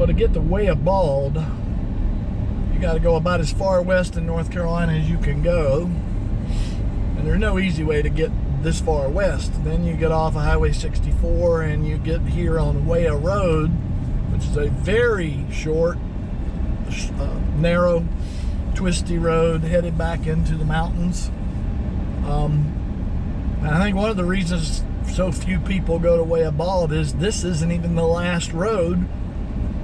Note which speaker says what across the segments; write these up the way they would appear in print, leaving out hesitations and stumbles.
Speaker 1: Well, to get to Wayah Bald, you got to go about as far west in North Carolina as you can go. And there's no easy way to get this far west. Then you get off of Highway 64 and you get here on Wayah Road, which is a very short, narrow, twisty road headed back into the mountains. And I think one of the reasons so few people go to Wayah Bald is this isn't even the last road.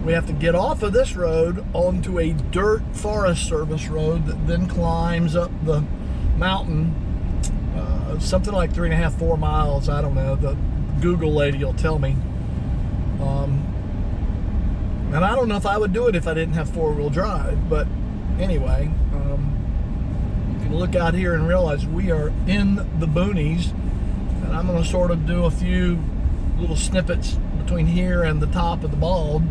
Speaker 1: We have to get off of this road onto a dirt Forest Service road that then climbs up the mountain, something like 3.5, 4 miles. I don't know. The Google lady will tell me. And I don't know if I would do it if I didn't have four-wheel drive. But anyway, you can look out here and realize we are in the boonies. And I'm going to sort of do a few little snippets between here and the top of the Bald.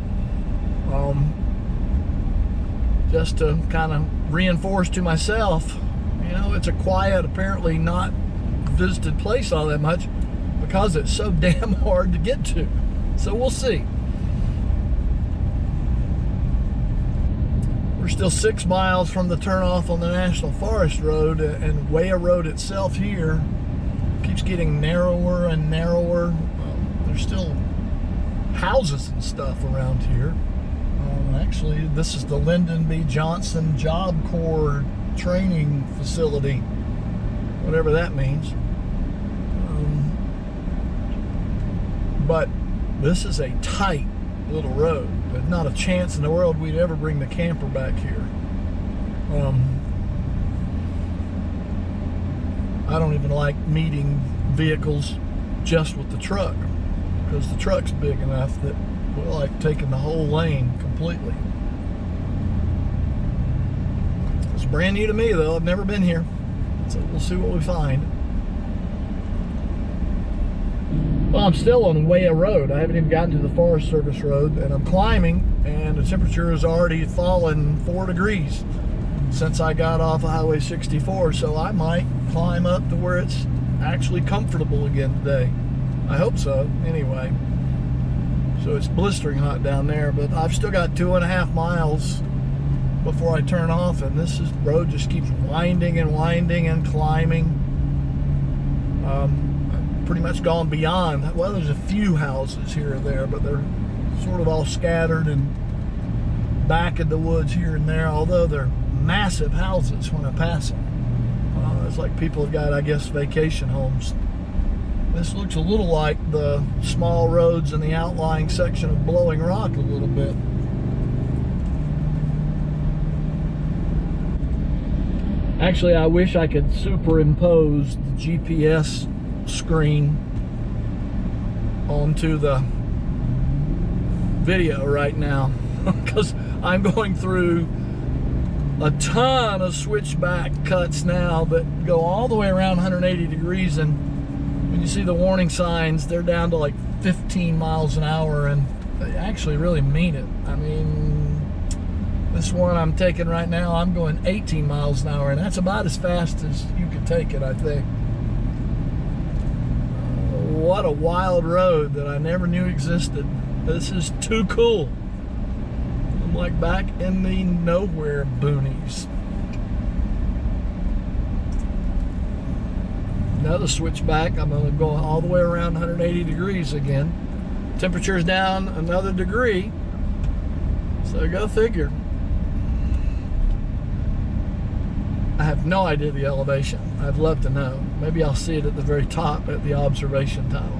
Speaker 1: Just to kind of reinforce to myself, you know, it's a quiet, apparently not visited place all that much because it's so damn hard to get to. So we'll see. We're still 6 miles from the turnoff on the National Forest Road, and Wayah Road itself here keeps getting narrower and narrower. There's still houses and stuff around here. Actually, this is the Lyndon B. Johnson Job Corps training facility, whatever that means. But this is a tight little road. There's not a chance in the world we'd ever bring the camper back here. I don't even like meeting vehicles just with the truck, because the truck's big enough that we're like taking the whole lane completely. It's brand new to me though. I've never been here, so we'll see what we find. Well, I'm still on Wayah Road. I haven't even gotten to the Forest Service Road, and I'm climbing, and the temperature has already fallen 4 degrees since I got off of Highway 64, so I might climb up to where it's actually comfortable again today. I hope so, anyway. So it's blistering hot down there, but I've still got 2.5 miles before I turn off, and this road just keeps winding and winding and climbing. I've pretty much gone beyond. Well, there's a few houses here or there, but they're sort of all scattered and back in the woods here and there, although they're massive houses when I pass them. It's like people have got, I guess, vacation homes. This looks a little like the small roads in the outlying section of Blowing Rock a little bit. Actually, I wish I could superimpose the GPS screen onto the video right now, because I'm going through a ton of switchback cuts now that go all the way around 180 degrees, and when you see the warning signs, they're down to like 15 miles an hour, and they actually really mean it. I mean, this one I'm taking right now, I'm going 18 miles an hour, and that's about as fast as you could take it, I think. What a wild road that I never knew existed. This is too cool. I'm like back in the nowhere boonies. Another switchback. I'm going to go all the way around 180 degrees again. Temperature's down another degree, so go figure. I have no idea the elevation. I'd love to know. Maybe I'll see it at the very top at the observation tower.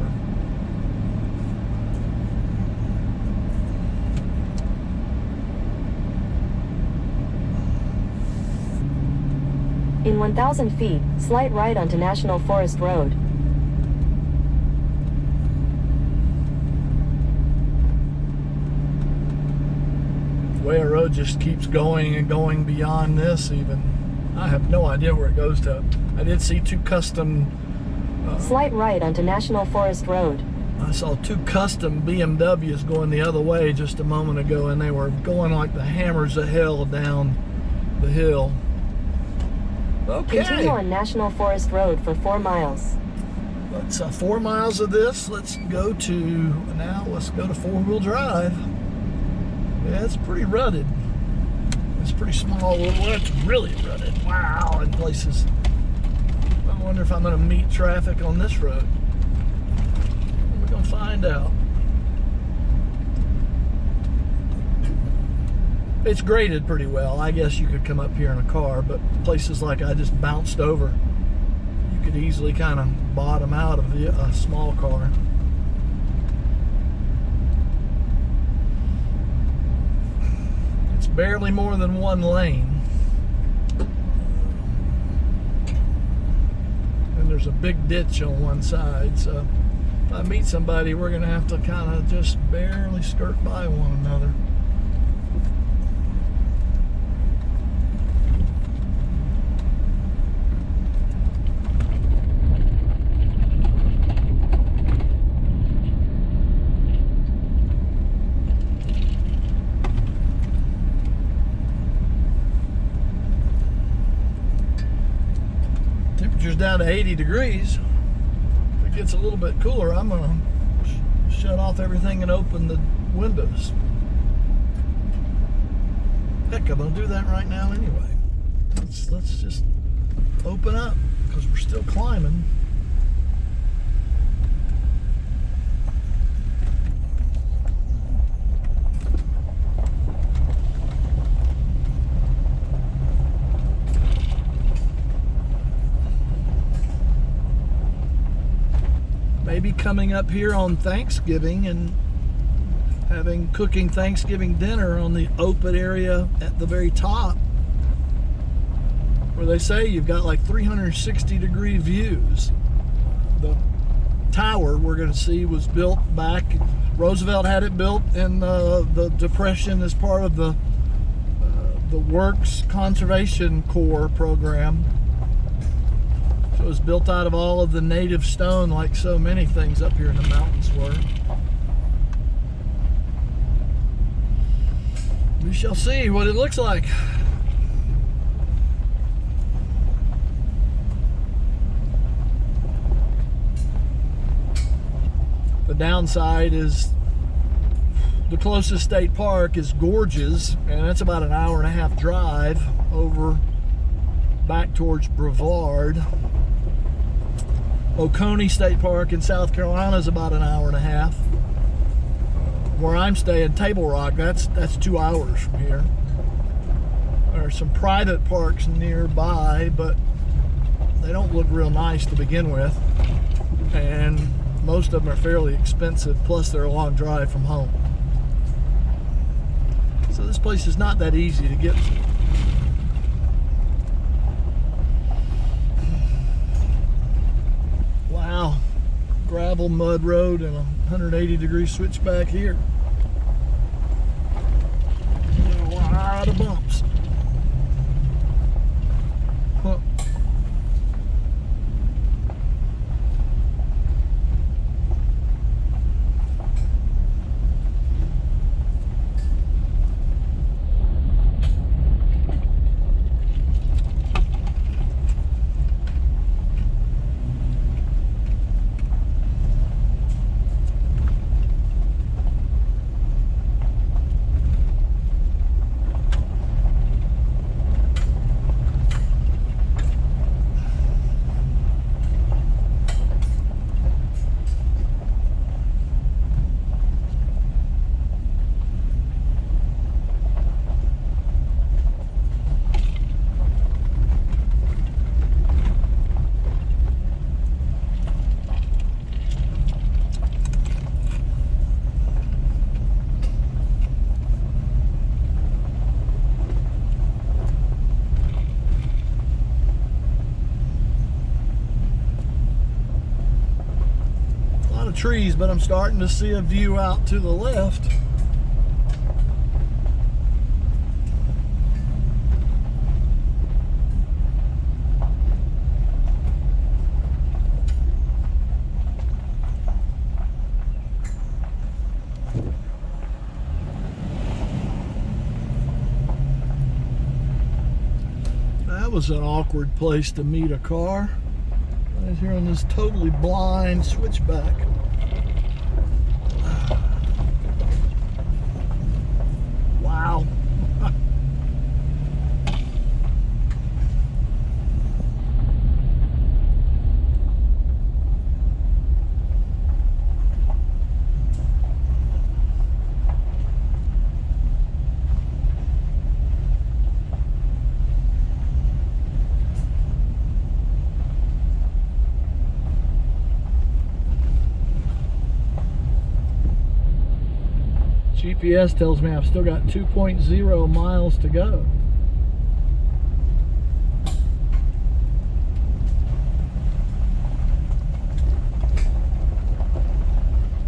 Speaker 2: In 1,000 feet, slight right onto National Forest Road.
Speaker 1: Wayah Road just keeps going and going beyond this even. I have no idea where it goes to. I did see two custom...
Speaker 2: slight right onto National Forest Road.
Speaker 1: I saw two custom BMWs going the other way just a moment ago, and they were going like the hammers of hell down the hill. Okay.
Speaker 2: Continue on National Forest Road for 4 miles.
Speaker 1: Let's 4 miles of this. Let's go to 4-wheel drive. Yeah, it's pretty rutted. It's pretty small. Well, it's really rutted. Wow, in places. I wonder if I'm going to meet traffic on this road. We're going to find out. It's graded pretty well. I guess you could come up here in a car, but places like I just bounced over, you could easily kind of bottom out of a small car. It's barely more than one lane. And there's a big ditch on one side, so if I meet somebody, we're going to have to kind of just barely skirt by one another. Temperature's down to 80 degrees. If it gets a little bit cooler, I'm gonna shut off everything and open the windows. Heck, I'm gonna do that right now anyway. Let's just open up because we're still climbing. Maybe coming up here on Thanksgiving and cooking Thanksgiving dinner on the open area at the very top, where they say you've got like 360-degree views. The tower we're going to see was built back. Roosevelt had it built in the Depression as part of the Works Conservation Corps program. It was built out of all of the native stone, like so many things up here in the mountains were. We shall see what it looks like. The downside is the closest state park is Gorges, and that's about an hour and a half drive over back towards Brevard. Oconee State Park in South Carolina is about an hour and a half. Where I'm staying, Table Rock, that's 2 hours from here. There are some private parks nearby, but they don't look real nice to begin with. And most of them are fairly expensive, plus they're a long drive from home. So this place is not that easy to get to. Wow, gravel mud road and a 180-degree switchback here. A lot of bumps. Huh. Trees, but I'm starting to see a view out to the left. That was an awkward place to meet a car. Right here on this totally blind switchback. Wow. GPS tells me I've still got 2.0 miles to go.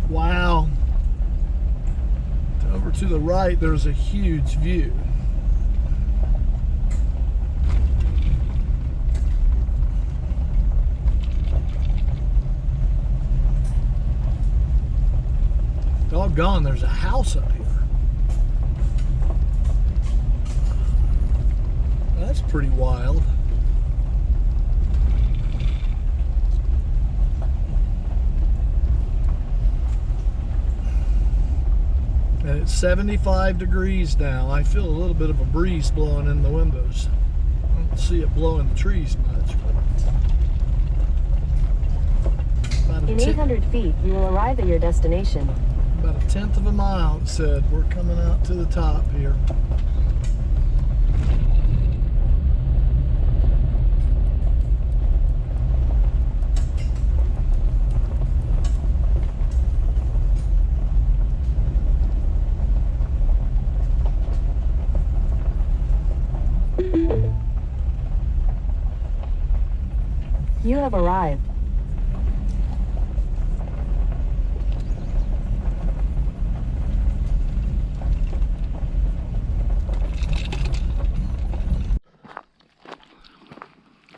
Speaker 1: Wow. Over to the right, there's a huge view. Doggone, there's a house up here. That's pretty wild. And it's 75 degrees now. I feel a little bit of a breeze blowing in the windows. I don't see it blowing the trees much. But
Speaker 2: In 800 feet, you will arrive at your destination.
Speaker 1: About a tenth of a mile, it said. We're coming out to the top here.
Speaker 2: You have arrived.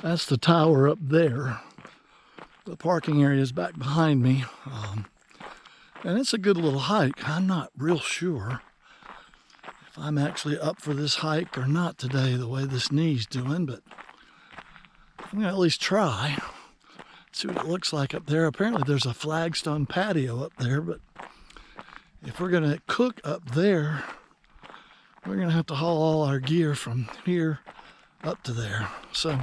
Speaker 1: That's the tower up there. The parking area is back behind me. And it's a good little hike. I'm not real sure if I'm actually up for this hike or not today, the way this knee's doing, but I'm gonna at least try. See what it looks like up there. Apparently there's a flagstone patio up there, but if we're gonna cook up there, we're gonna have to haul all our gear from here up to there. So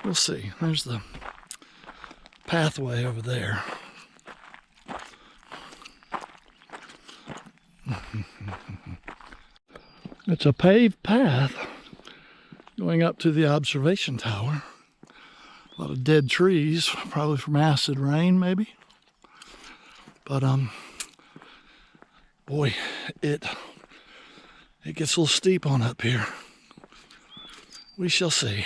Speaker 1: we'll see. There's the pathway over there. It's a paved path going up to the observation tower. A lot of dead trees, probably from acid rain maybe. But boy, it gets a little steep on up here. We shall see.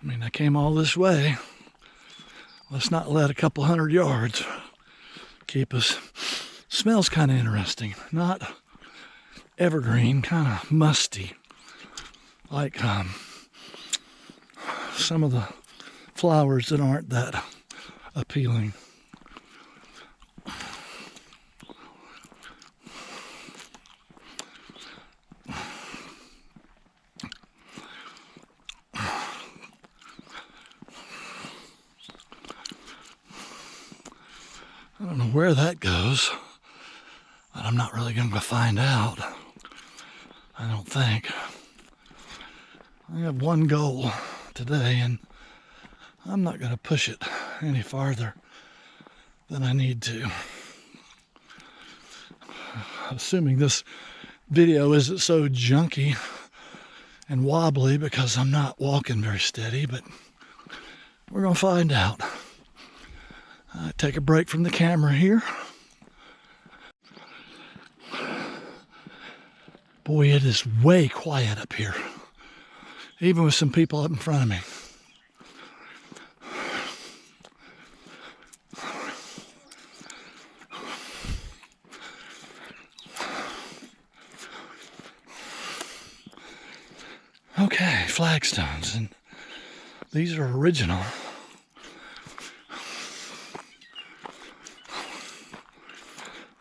Speaker 1: I mean, I came all this way. Let's not let a couple 100 yards keep us. Smells kind of interesting. Not evergreen, kind of musty. Like some of the flowers that aren't that appealing. I don't know where that goes, but I'm not really going to find out. I don't think. I have one goal today, and I'm not going to push it any farther than I need to. Assuming this video isn't so junky and wobbly because I'm not walking very steady, but we're going to find out. I take a break from the camera here. Boy, it is way quiet up here, even with some people up in front of me. Okay, flagstones, and these are original.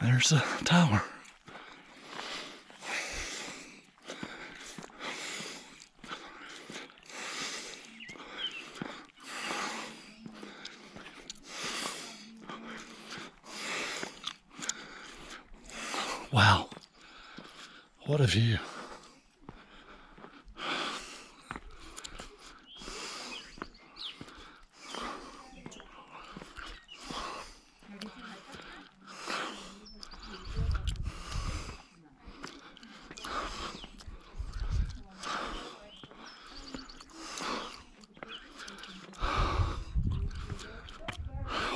Speaker 1: There's the tower. Wow, what a view.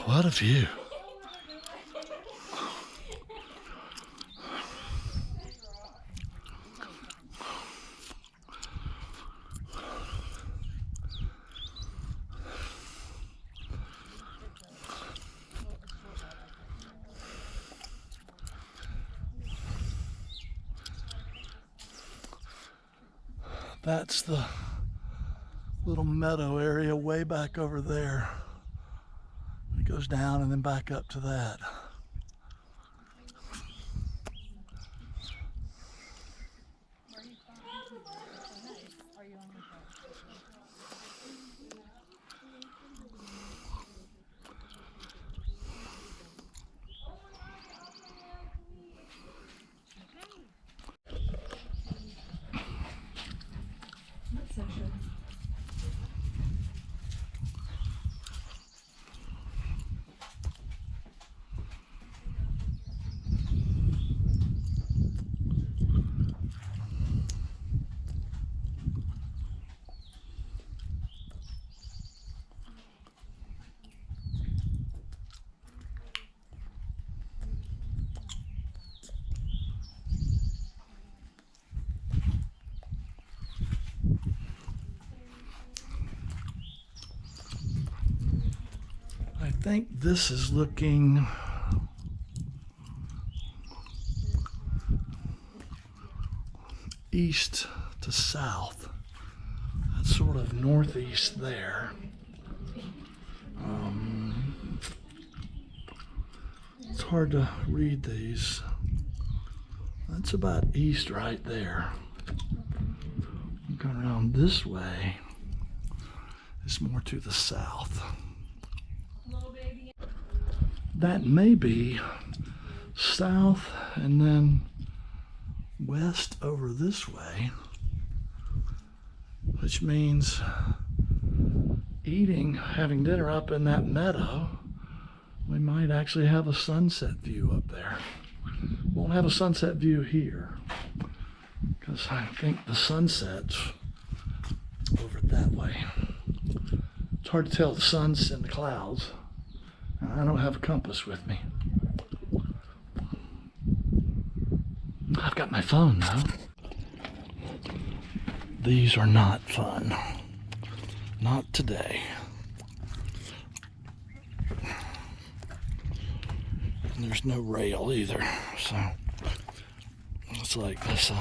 Speaker 1: What a view. That's the little meadow area way back over there. It goes down and then back up to that. I think this is looking east to south. That's sort of northeast there. It's hard to read these. That's about east right there. Going around this way is more to the south. That may be south and then west over this way, which means having dinner up in that meadow, we might actually have a sunset view up there. Won't have a sunset view here because I think the sunset's over that way. It's hard to tell, the sun's in the clouds. I don't have a compass with me. I've got my phone though. These are not fun. Not today. And there's no rail either, so it's like let's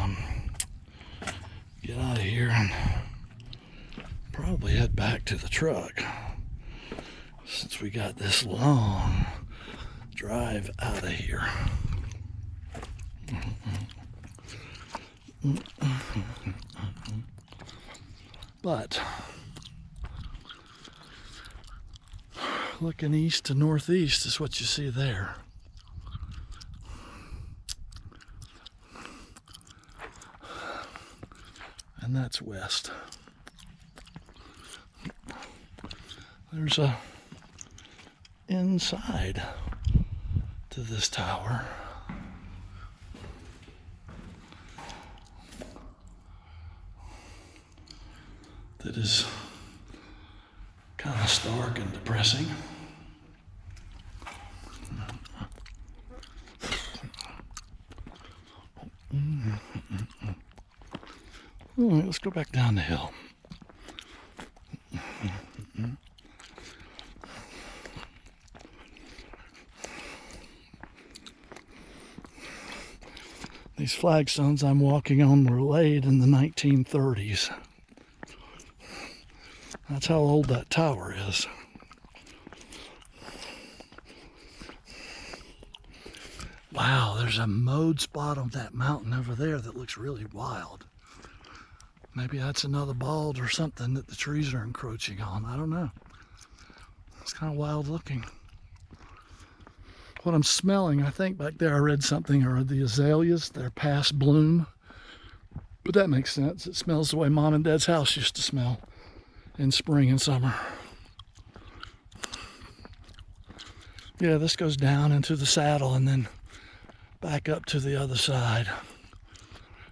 Speaker 1: get out of here and probably head back to the truck, since we got this long drive out of here. But looking east to northeast is what you see there. And that's west. There's a inside to this tower. That is kind of stark and depressing. All right, let's go back down the hill. These flagstones I'm walking on were laid in the 1930s. That's how old that tower is. Wow, there's a mowed spot on that mountain over there that looks really wild. Maybe that's another bald or something that the trees are encroaching on. I don't know. It's kind of wild looking. What what I'm smelling. I think back there I read something, or the azaleas, they're past bloom. But that makes sense. It smells the way Mom and Dad's house used to smell in spring and summer. Yeah, this goes down into the saddle and then back up to the other side.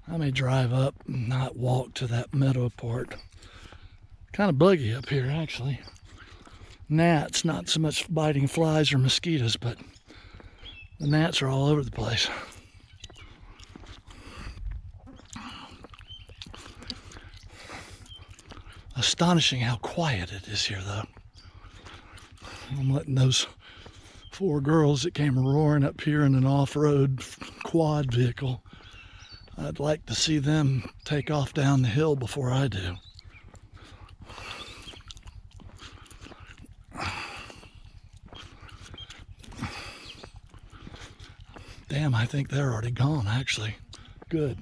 Speaker 1: I may drive up and not walk to that meadow part. Kind of buggy up here, actually. Gnats, not so much biting flies or mosquitoes, but the gnats are all over the place. Astonishing how quiet it is here, though. I'm letting those 4 girls that came roaring up here in an off-road quad vehicle, I'd like to see them take off down the hill before I do. Damn, I think they're already gone, actually. Good.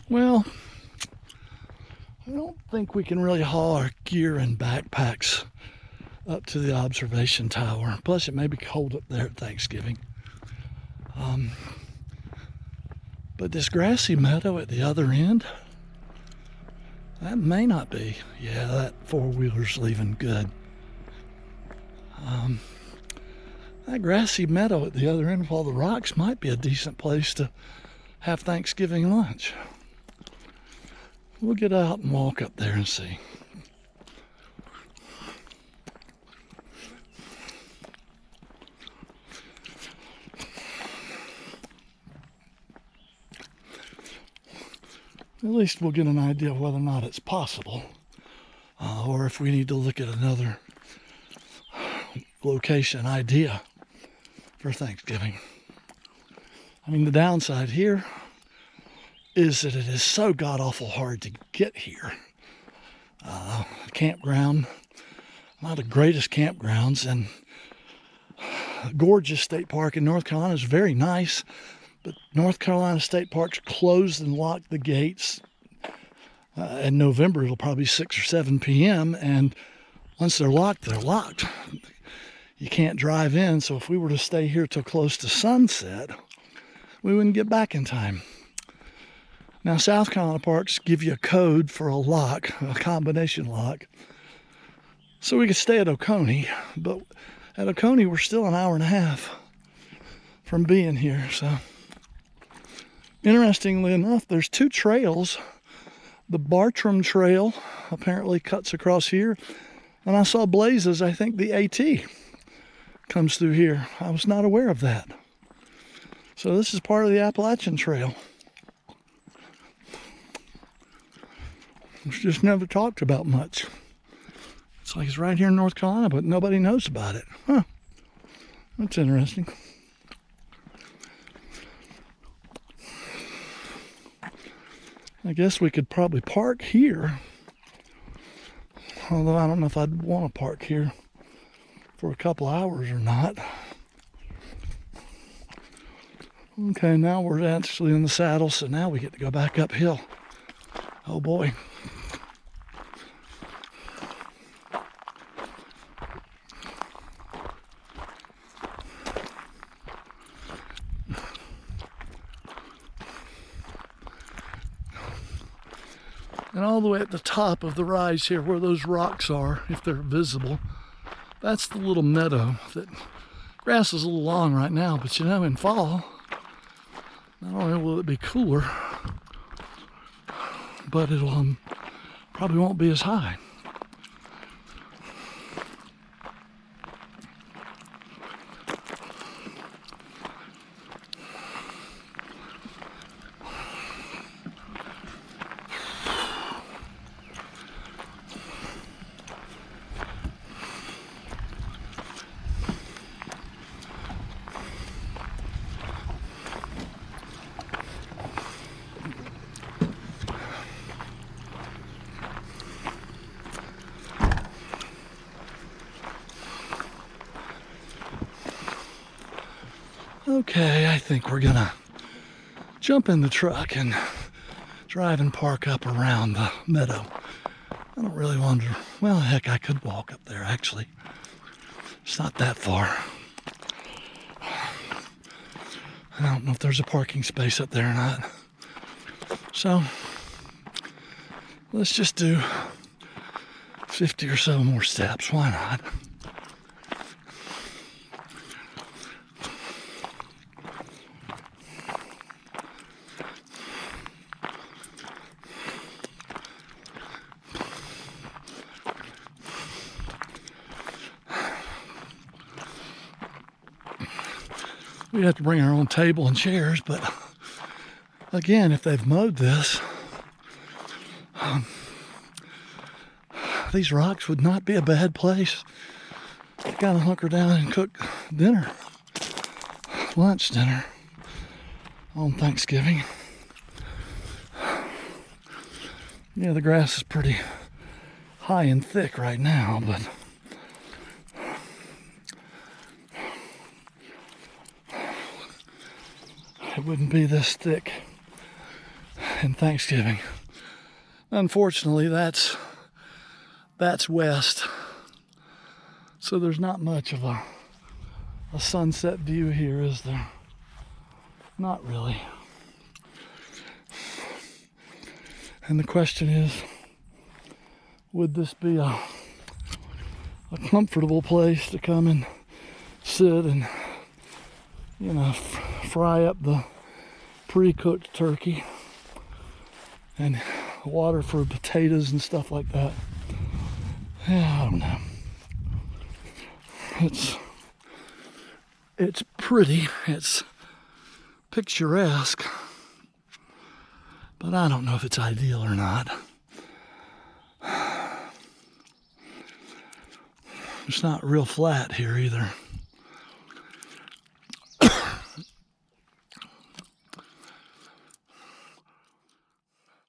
Speaker 1: Well, I don't think we can really haul our gear and backpacks up to the observation tower. Plus, it may be cold up there at Thanksgiving. But this grassy meadow at the other end, that may not be. Yeah, that 4-wheeler's leaving good. That grassy meadow at the other end of all the rocks might be a decent place to have Thanksgiving lunch. We'll get out and walk up there and see. At least we'll get an idea of whether or not it's possible, or if we need to look at another location idea for Thanksgiving. I mean, the downside here is that it is so god-awful hard to get here. Campground, not the greatest campgrounds, and gorgeous state park in North Carolina is very nice, but North Carolina state parks closed and locked the gates. In November, it'll probably be 6 or 7 p.m., and once they're locked, they're locked. You can't drive in, so if we were to stay here till close to sunset, we wouldn't get back in time. Now, South Carolina parks give you a code for a lock, a combination lock. So we could stay at Oconee, but at Oconee, we're still an hour and a half from being here. So, interestingly enough, there's 2 trails. The Bartram Trail apparently cuts across here, and I saw Blazes, I think the AT comes through here. I was not aware of that. So this is part of the Appalachian Trail. It's just never talked about much. It's like it's right here in North Carolina, but nobody knows about it. Huh. That's interesting. I guess we could probably park here. Although I don't know if I'd want to park here for a couple hours or not. Okay, now we're actually in the saddle, so now we get to go back uphill. Oh boy. And all the way at the top of the rise here, where those rocks are, if they're visible, that's the little meadow. That grass is a little long right now, but you know, in fall, not only will it be cooler, but it'll probably won't be as high. Okay, I think we're gonna jump in the truck and drive and park up around the meadow. I don't really want to, well, heck, I could walk up there actually. It's not that far. I don't know if there's a parking space up there or not. So, let's just do 50 or so more steps. Why not? We have to bring our own table and chairs, but again, if they've mowed this, these rocks would not be a bad place to kind of hunker down and cook dinner, lunch dinner on Thanksgiving. Yeah, the grass is pretty high and thick right now, but it wouldn't be this thick in Thanksgiving. Unfortunately, that's west, so there's not much of a sunset view here, is there? Not really. And the question is, would this be a comfortable place to come and sit and, you know, fry up the pre-cooked turkey and water for potatoes and stuff like that? Yeah, I don't know. It's pretty, it's picturesque, but I don't know if it's ideal or not. It's not real flat here either.